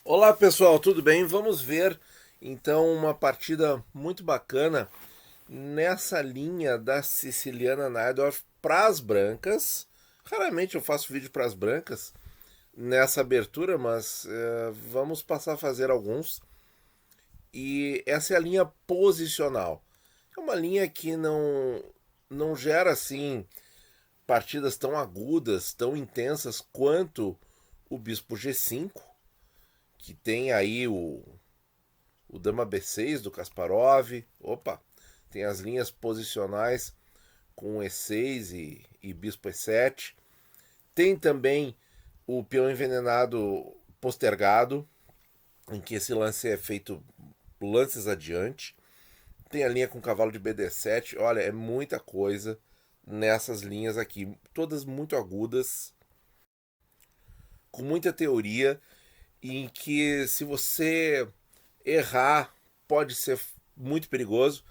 Olá pessoal, tudo bem? Vamos ver então uma partida muito bacana nessa linha da Siciliana Najdorf para as brancas. Raramente eu faço vídeo para as brancas nessa abertura, mas vamos passar a fazer alguns. E essa é a linha posicional. É uma linha que não gera assim partidas tão agudas, tão intensas quanto o Bispo G5, que tem aí o Dama B6 do Kasparov. Opa, tem as linhas posicionais com E6 e Bispo E7. Tem também o peão envenenado postergado, em que esse lance é feito lances adiante. Tem a linha com cavalo de BD7. Olha, é muita coisa nessas linhas aqui, todas muito agudas, com muita teoria, em que se você errar pode ser muito perigoso.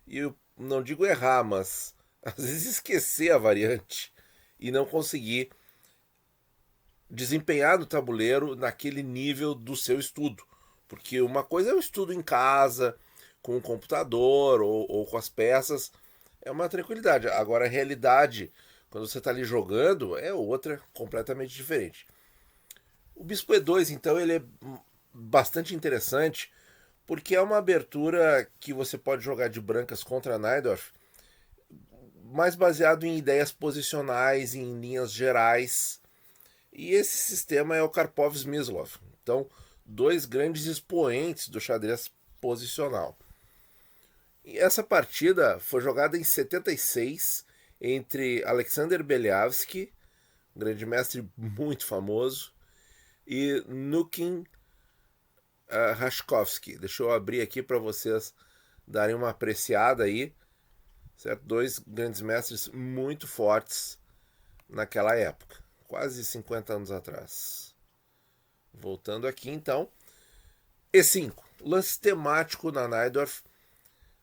E eu não digo errar, mas às vezes esquecer a variante e não conseguir desempenhar no tabuleiro naquele nível do seu estudo. Porque uma coisa é o estudo em casa, com o computador ou com as peças, é uma tranquilidade. Agora a realidade, quando você está ali jogando, é outra, completamente diferente. O Bispo E2, então, ele é bastante interessante, porque é uma abertura que você pode jogar de brancas contra Najdorf, mais baseado em ideias posicionais, em linhas gerais. E esse sistema é o Karpov-Smyslov. Então, dois grandes expoentes do xadrez posicional. E essa partida foi jogada em 76 entre Alexander Beliavsky, um grande mestre muito famoso, e Nukin Rashkovsky. Deixa eu abrir aqui para vocês darem uma apreciada aí, certo? Dois grandes mestres muito fortes naquela época, quase 50 anos atrás. Voltando aqui então, E5, lance temático na Najdorf,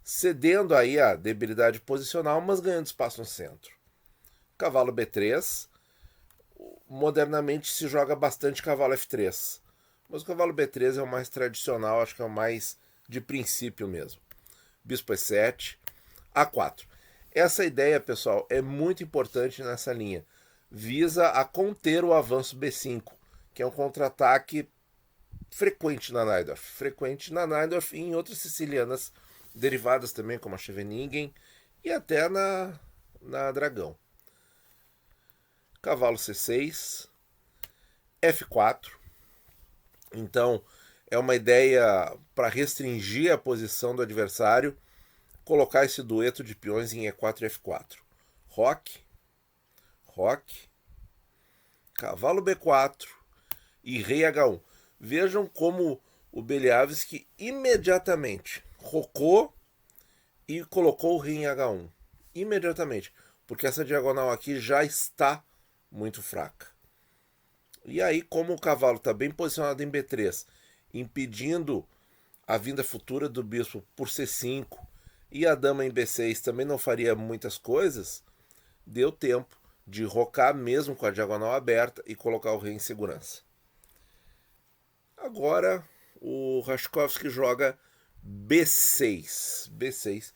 cedendo aí a debilidade posicional, mas ganhando espaço no centro. Cavalo B3, modernamente se joga bastante cavalo F3, mas o cavalo B3 é o mais tradicional, acho que é o mais de princípio mesmo. Bispo E7, A4. Essa ideia, pessoal, é muito importante nessa linha. Visa a conter o avanço B5, que é um contra-ataque frequente na Najdorf e em outras sicilianas derivadas também, como a Scheveningen e até na Dragão. Cavalo C6, F4. Então, é uma ideia para restringir a posição do adversário, colocar esse dueto de peões em E4 e F4. Roque, roque, cavalo B4 e rei H1. Vejam como o Beliavsky imediatamente rocou e colocou o rei em H1. Imediatamente. Porque essa diagonal aqui já está muito fraca. E aí, como o cavalo está bem posicionado em B3, impedindo a vinda futura do bispo por C5 e a dama em B6 também não faria muitas coisas, deu tempo de rocar mesmo com a diagonal aberta e colocar o rei em segurança. Agora o Rashkovsky joga B6. B6.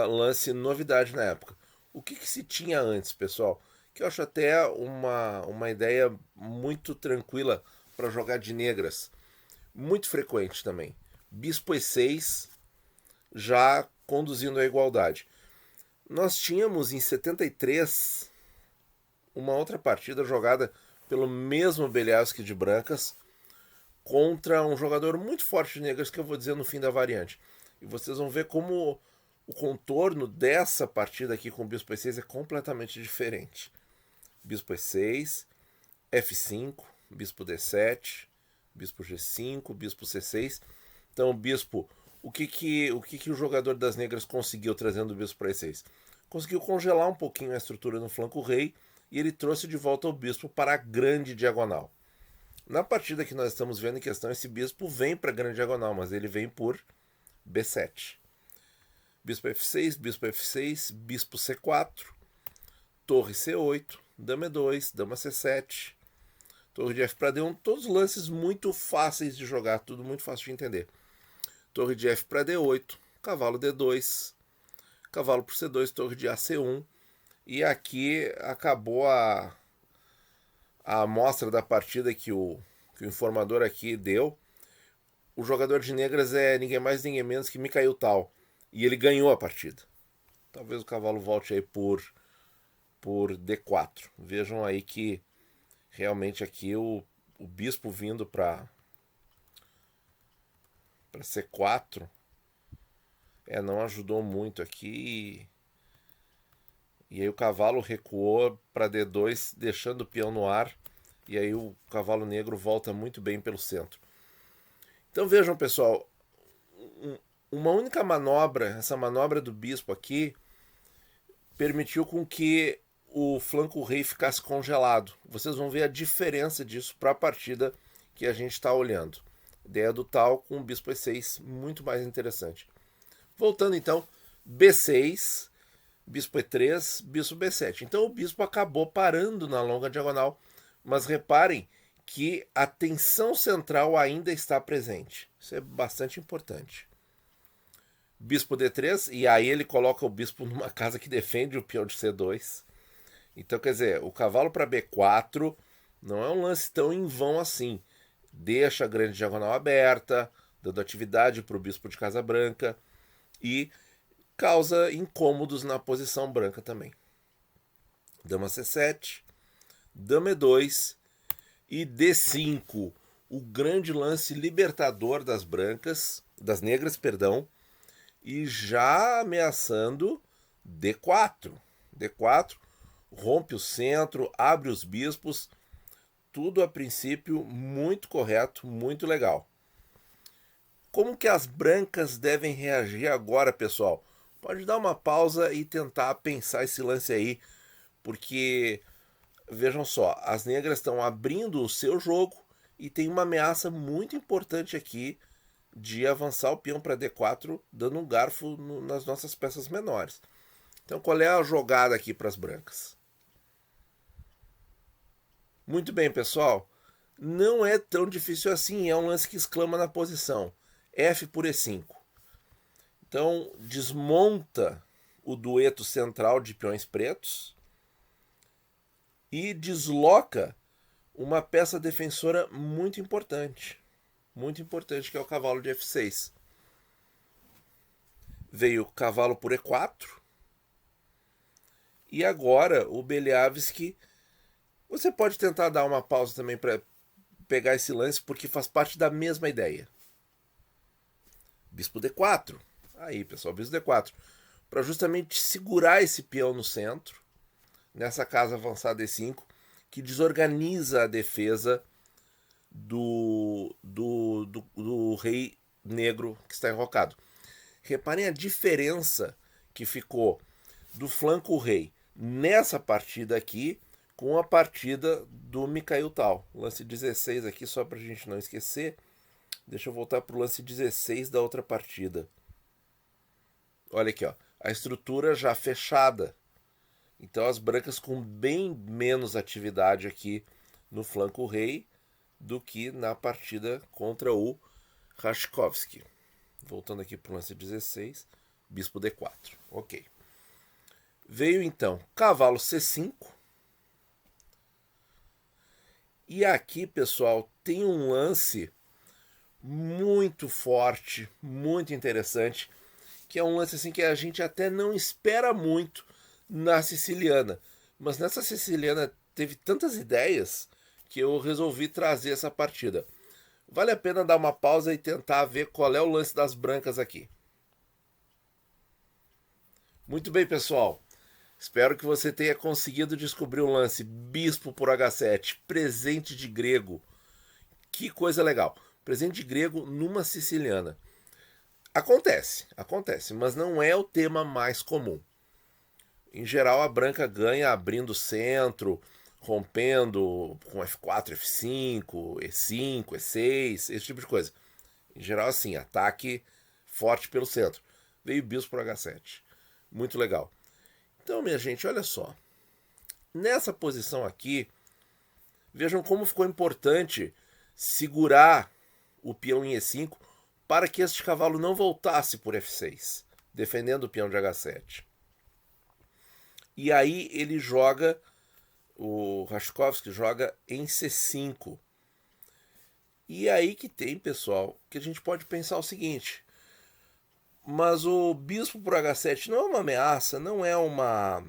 Lance novidade na época. O que se tinha antes, pessoal? Que eu acho até uma ideia muito tranquila para jogar de negras. Muito frequente também. Bispo E6 já conduzindo a igualdade. Nós tínhamos em 73 uma outra partida jogada pelo mesmo Beliavsky de brancas contra um jogador muito forte de negras que eu vou dizer no fim da variante. E vocês vão ver como o contorno dessa partida aqui com o Bispo E6 é completamente diferente. Bispo E6, F5, Bispo D7, Bispo G5, Bispo C6. Então, Bispo, o jogador das negras conseguiu trazendo o Bispo para E6? Conseguiu congelar um pouquinho a estrutura no flanco rei e ele trouxe de volta o Bispo para a grande diagonal. Na partida que nós estamos vendo em questão, esse bispo vem para a grande diagonal, mas ele vem por B7. Bispo F6, Bispo F6, Bispo C4, Torre C8, Dama E2, Dama C7, Torre de F para D1, todos lances muito fáceis de jogar, tudo muito fácil de entender. Torre de F para D8, cavalo D2, cavalo por C2, torre de AC1. E aqui acabou a amostra da partida que o informador aqui deu. O jogador de negras é ninguém mais ninguém menos que Mikhail Tal. E ele ganhou a partida. Talvez o cavalo volte aí por D4. Vejam aí que realmente aqui o bispo vindo para C4 não ajudou muito aqui. E aí o cavalo recuou para D2, deixando o peão no ar. E aí o cavalo negro volta muito bem pelo centro. Então vejam, pessoal, uma única manobra, essa manobra do bispo aqui, permitiu com que o flanco rei ficasse congelado. Vocês vão ver a diferença disso para a partida que a gente está olhando. Ideia do tal com o bispo E6, muito mais interessante. Voltando então, B6, bispo E3, bispo B7. Então o bispo acabou parando na longa diagonal, mas reparem que a tensão central ainda está presente. Isso é bastante importante. Bispo D3, e aí ele coloca o bispo numa casa que defende o peão de C2. Então, quer dizer, o cavalo para B4 não é um lance tão em vão assim. Deixa a grande diagonal aberta, dando atividade para o bispo de Casa Branca e causa incômodos na posição branca também. Dama C7, Dama E2 e D5, o grande lance libertador das negras, e já ameaçando D4. D4 rompe o centro, abre os bispos, tudo a princípio muito correto, muito legal. Como que as brancas devem reagir agora, pessoal? Pode dar uma pausa e tentar pensar esse lance aí, porque vejam só, as negras estão abrindo o seu jogo e tem uma ameaça muito importante aqui de avançar o peão para D4, dando um garfo nas nossas peças menores. Então, qual é a jogada aqui para as brancas? Muito bem, pessoal. Não é tão difícil assim, é um lance que exclama na posição. F por E5. Então, desmonta o dueto central de peões pretos e desloca uma peça defensora muito importante, que é o cavalo de F6. Veio o cavalo por E4 e agora o Beliavsky. Você pode tentar dar uma pausa também para pegar esse lance, porque faz parte da mesma ideia. Bispo D4. Aí, pessoal, bispo D4. Para justamente segurar esse peão no centro, nessa casa avançada E5, que desorganiza a defesa do rei negro que está enrocado. Reparem a diferença que ficou do flanco rei nessa partida aqui com a partida do Mikhail Tal. Lance 16 aqui, só para a gente não esquecer. Deixa eu voltar para o lance 16 da outra partida. Olha aqui, ó, a estrutura já fechada. Então as brancas com bem menos atividade aqui no flanco rei do que na partida contra o Rashkovsky. Voltando aqui para o lance 16, bispo D4. Ok. Veio então cavalo C5. E aqui, pessoal, tem um lance muito forte, muito interessante, que é um lance assim que a gente até não espera muito na siciliana. Mas nessa siciliana teve tantas ideias que eu resolvi trazer essa partida. Vale a pena dar uma pausa e tentar ver qual é o lance das brancas aqui. Muito bem, pessoal. Espero que você tenha conseguido descobrir o lance bispo por H7, presente de grego. Que coisa legal. Presente de grego numa siciliana. Acontece, mas não é o tema mais comum. Em geral, a branca ganha abrindo o centro, rompendo com F4, F5, E5, E6, esse tipo de coisa. Em geral, assim, ataque forte pelo centro. Veio bispo por H7. Muito legal. Então, minha gente, olha só. Nessa posição aqui, Vejam como ficou importante segurar o peão em E5 para que este cavalo não voltasse por F6, defendendo o peão de H7. E aí ele joga, o Rashkovsky joga em C5. E aí que tem, pessoal, que a gente pode pensar o seguinte: mas o bispo por H7 não é uma ameaça, não é uma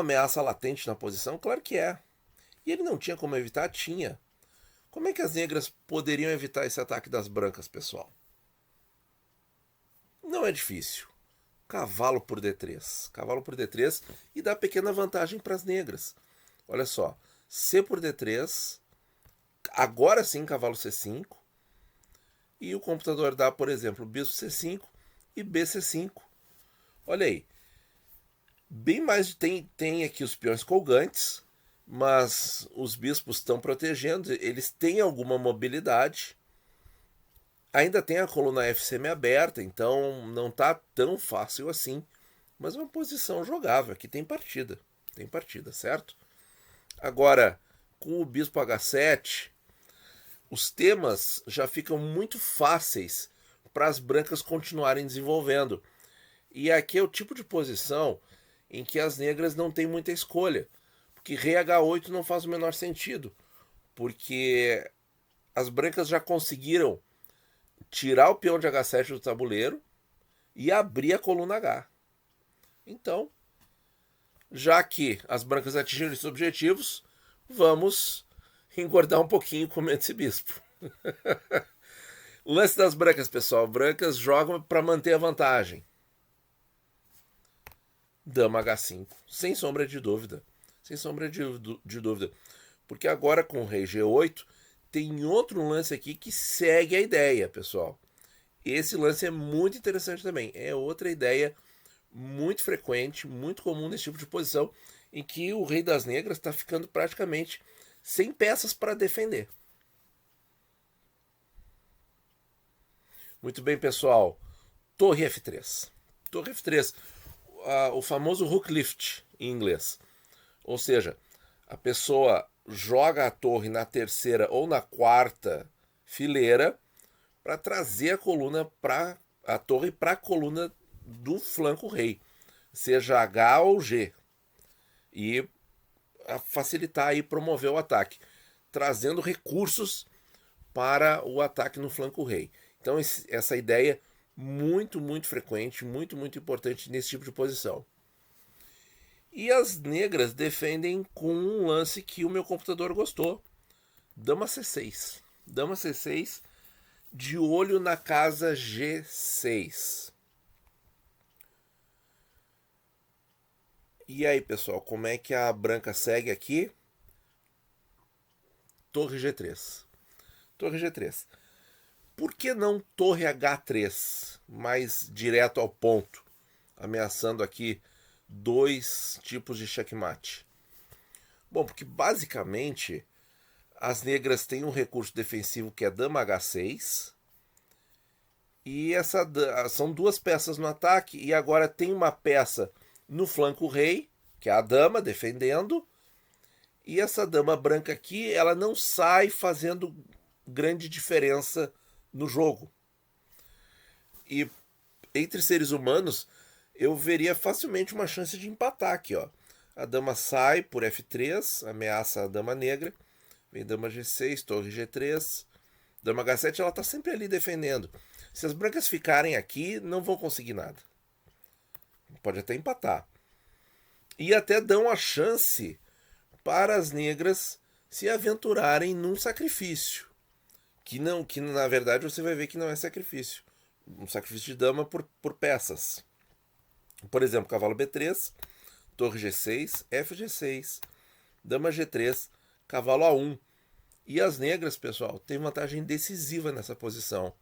ameaça latente na posição? Claro que é. E ele não tinha como evitar? Tinha. Como é que as negras poderiam evitar esse ataque das brancas, pessoal? Não é difícil. Cavalo por D3. Cavalo por D3 e dá pequena vantagem para as negras. Olha só. C por D3. Agora sim, cavalo C5. E o computador dá, por exemplo, bispo C5 e BC5. Olha aí. Bem mais tem aqui os peões colgantes, mas os bispos estão protegendo, eles têm alguma mobilidade. Ainda tem a coluna F semi-aberta, então não está tão fácil assim. Mas é uma posição jogável, aqui tem partida, certo? Agora, com o bispo H7, os temas já ficam muito fáceis para as brancas continuarem desenvolvendo. E aqui é o tipo de posição em que as negras não têm muita escolha, porque rei H8 não faz o menor sentido, porque as brancas já conseguiram tirar o peão de H7 do tabuleiro e abrir a coluna H. Então, já que as brancas atingiram esses objetivos, vamos engordar um pouquinho comendo esse bispo. O lance das brancas, pessoal, brancas jogam para manter a vantagem. Dama H5, sem sombra de dúvida. Sem sombra de dúvida. Porque agora com o rei G8, tem outro lance aqui que segue a ideia, pessoal. Esse lance é muito interessante também. É outra ideia muito frequente, muito comum nesse tipo de posição, em que o rei das negras está ficando praticamente sem peças para defender. Muito bem, pessoal. Torre F3. Torre F3. O famoso hook lift em inglês. Ou seja, a pessoa joga a torre na terceira ou na quarta fileira para trazer a torre para a coluna do flanco rei, seja H ou G, e facilitar e promover o ataque, trazendo recursos para o ataque no flanco rei. Então essa ideia muito frequente, muito importante nesse tipo de posição. E as negras defendem com um lance que o meu computador gostou. Dama C6. Dama C6 de olho na casa G6. E aí, pessoal, como é que a branca segue aqui? Torre G3. Torre G3. Por que não torre H3? Mais direto ao ponto, ameaçando aqui dois tipos de checkmate. Bom, porque basicamente as negras têm um recurso defensivo que é dama H6. E são duas peças no ataque. E agora tem uma peça no flanco rei, que é a dama defendendo. E essa dama branca aqui, ela não sai fazendo grande diferença no jogo. E entre seres humanos, eu veria facilmente uma chance de empatar aqui, ó. A dama sai por F3, ameaça a dama negra. Vem dama G6, torre G3. Dama H7, ela tá sempre ali defendendo. Se as brancas ficarem aqui, não vão conseguir nada. Pode até empatar. E até dão a chance para as negras se aventurarem num sacrifício. Que na verdade você vai ver que não é sacrifício. Um sacrifício de dama por peças. Por exemplo, cavalo B3, torre G6, FG6, dama G3, cavalo A1. E as negras, pessoal, têm vantagem decisiva nessa posição.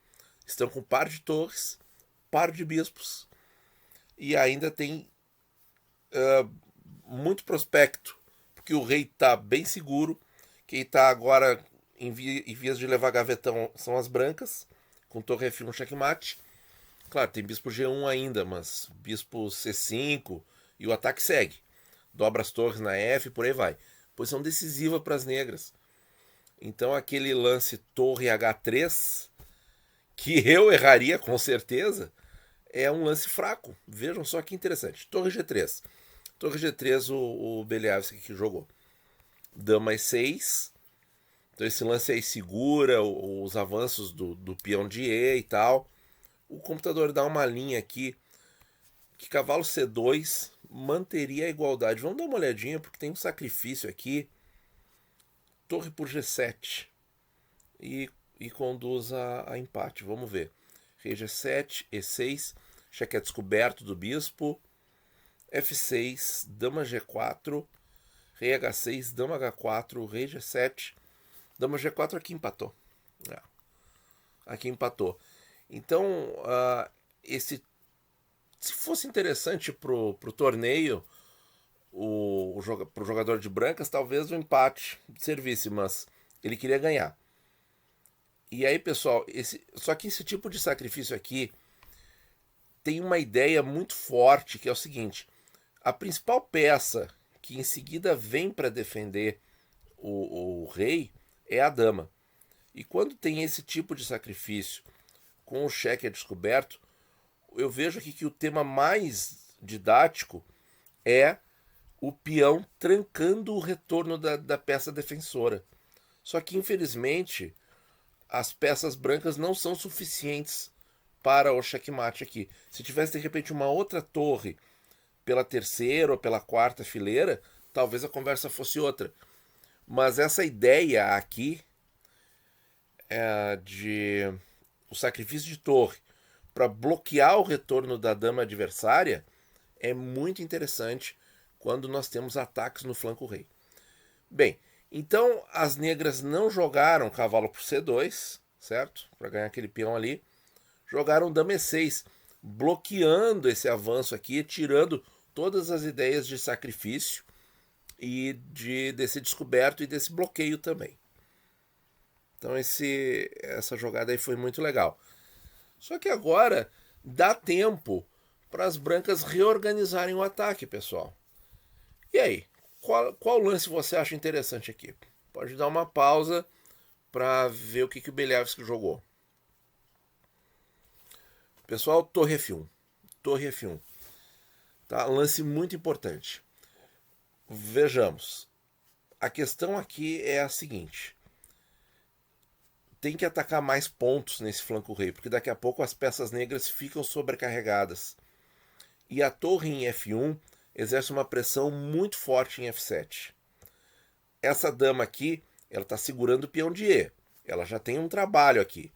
Estão com par de torres, par de bispos. E ainda tem muito prospecto. Porque o rei está bem seguro. Quem está agora em vias de levar gavetão são as brancas, com torre F1 checkmate. Claro, tem bispo G1 ainda, mas bispo C5 e o ataque segue. Dobra as torres na F, por aí vai. posição decisiva para as negras. Então aquele lance torre H3, que eu erraria com certeza, é um lance fraco. Vejam só que interessante. Torre G3. Torre G3 o Beliavski que jogou. Dama E6. Então esse lance aí segura os avanços do peão de E e tal. O computador dá uma linha aqui que cavalo C2 manteria a igualdade. Vamos dar uma olhadinha porque tem um sacrifício aqui. Torre por G7 e conduz a empate. Vamos ver. Rei G7, E6, cheque é descoberto do bispo. F6, dama G4, rei H6, dama H4, rei G7, dama G4 aqui empatou. Aqui empatou. Então, se fosse interessante pro torneio, pro jogador de brancas, talvez o empate servisse, mas ele queria ganhar. E aí, pessoal, só que esse tipo de sacrifício aqui tem uma ideia muito forte, que é o seguinte: a principal peça que em seguida vem para defender o rei é a dama. E quando tem esse tipo de sacrifício com o cheque descoberto, eu vejo aqui que o tema mais didático é o peão trancando o retorno da peça defensora. Só que, infelizmente, as peças brancas não são suficientes para o checkmate aqui. Se tivesse, de repente, uma outra torre pela terceira ou pela quarta fileira, talvez a conversa fosse outra. Mas essa ideia aqui de o sacrifício de torre para bloquear o retorno da dama adversária é muito interessante quando nós temos ataques no flanco rei. Bem, então as negras não jogaram cavalo por C2, certo? Para ganhar aquele peão ali. Jogaram dama E6, bloqueando esse avanço aqui, tirando todas as ideias de sacrifício e desse descoberto e desse bloqueio também. Então essa jogada aí foi muito legal. Só que agora dá tempo para as brancas reorganizarem o ataque, pessoal. E aí, qual lance você acha interessante aqui? Pode dar uma pausa para ver o que o Beliavski jogou. Pessoal, torre F1. Torre F1. Tá? Lance muito importante. Vejamos. A questão aqui é a seguinte: tem que atacar mais pontos nesse flanco rei, porque daqui a pouco as peças negras ficam sobrecarregadas. E a torre em F1 exerce uma pressão muito forte em F7. Essa dama aqui, ela está segurando o peão de E. Ela já tem um trabalho aqui.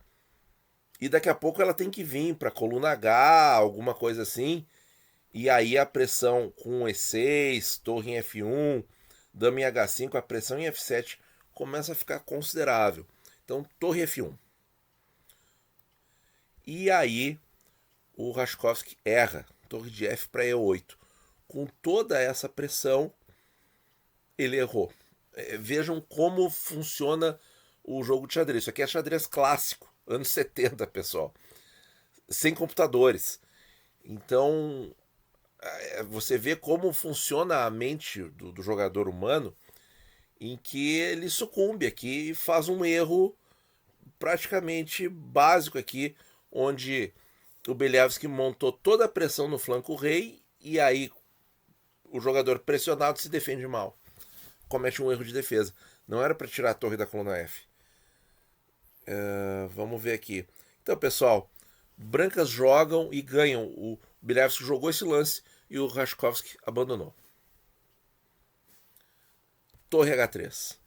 E daqui a pouco ela tem que vir para coluna H, alguma coisa assim. E aí a pressão com E6, torre em F1, dama em H5, a pressão em F7 começa a ficar considerável. Então, torre F1. E aí o Raškovský erra. Torre de F para E8. Com toda essa pressão, ele errou. Vejam como funciona o jogo de xadrez. Isso aqui é xadrez clássico, anos 70, pessoal. Sem computadores. Então, você vê como funciona a mente do jogador humano, em que ele sucumbe aqui e faz um erro praticamente básico aqui, onde o Beliavski montou toda a pressão no flanco rei e aí o jogador pressionado se defende mal. Comete um erro de defesa. Não era para tirar a torre da coluna F. Vamos ver aqui. Então, pessoal, brancas jogam e ganham. O Beliavski jogou esse lance e o Raškovský abandonou. Torre H3.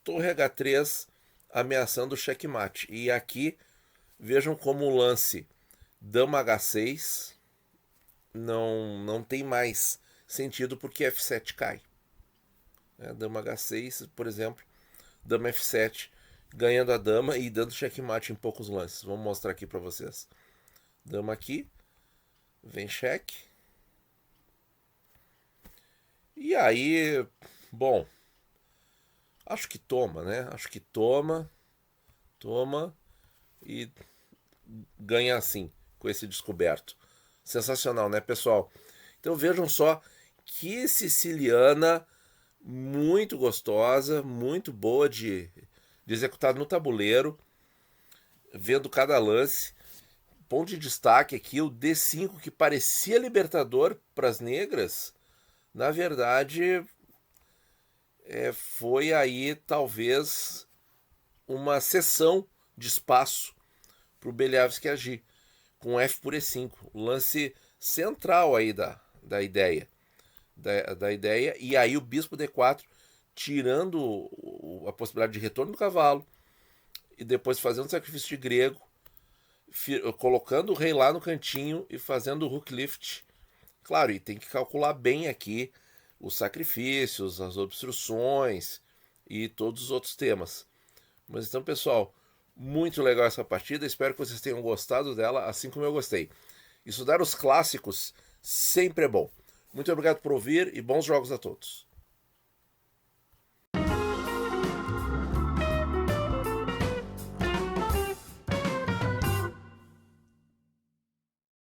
Torre H3 ameaçando o checkmate. E aqui, vejam como o lance dama H6 não tem mais sentido porque F7 cai. Dama H6, por exemplo, dama F7 ganhando a dama e dando checkmate em poucos lances. Vamos mostrar aqui para vocês. Dama aqui, vem cheque. E aí, bom, acho que toma, né? Acho que toma e ganha assim, com esse descoberto. Sensacional, né, pessoal? Então vejam só que siciliana muito gostosa, muito boa de executar no tabuleiro, vendo cada lance. Ponto de destaque aqui, o D5 que parecia libertador para as negras, na verdade foi aí talvez uma cessão de espaço para o Beliavsky agir, com F por E5, o lance central aí da ideia. Da ideia, e aí o bispo D4 tirando a possibilidade de retorno do cavalo e depois fazendo sacrifício de grego, colocando o rei lá no cantinho e fazendo o rook lift. Claro, e tem que calcular bem aqui os sacrifícios, as obstruções e todos os outros temas. Mas então, pessoal, muito legal essa partida. Espero que vocês tenham gostado dela, assim como eu gostei. Estudar os clássicos sempre é bom. Muito obrigado por ouvir e bons jogos a todos.